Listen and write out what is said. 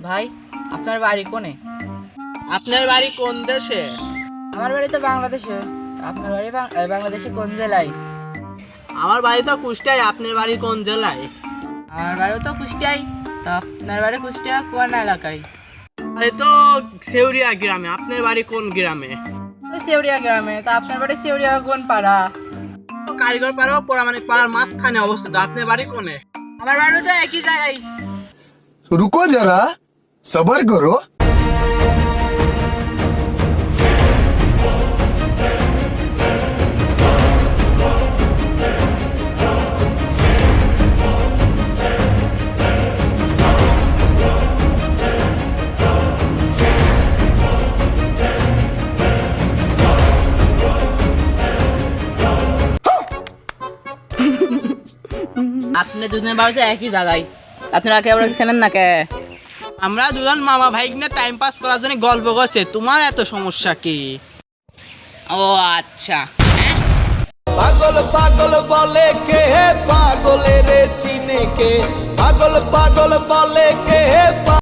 ভাই, আপনার বাড়ি কোনে? আপনার বাড়ি কোন দেশে? আমার বাড়ি তো বাংলাদেশে। আপনার বাড়ি বাংলাদেশে কোন জেলায়? আমার বাড়ি তো কুষ্টিয়ায়। আপনার বাড়ি কোন জেলায়? আমার বাড়িও তো কুষ্টিয়ায়। তা আপনার বাড়ি কুষ্টিয়া কোন এলাকায়? আরে তো সেউরিয়া গ্রামে। আপনার বাড়ি কোন গ্রামে? সেউরিয়া গ্রামে। তা আপনার বাড়ি সেউরিয়া কোন পাড়া? কারিগর পাড়া ও পোড়ামানিক পাড়ার মাঝখানে অবস্থিত। আপনার বাড়ি কোনে? আমার বাড়িও তো একই জায়গায়। रुको जरा सबर करो। আপনি দুজনের বাড়ি তো একই জায়গায়। আপনারা কেউ চেনেন না কে? আমরা দুজন মামা ভাইগনে টাইম পাস করার জন্য গল্প করছে। তোমার এত সমস্যা কি? ও আচ্ছা। পাগল পাগল বলে কে পাগলের চিনে কে, পাগল পাগল বলে কে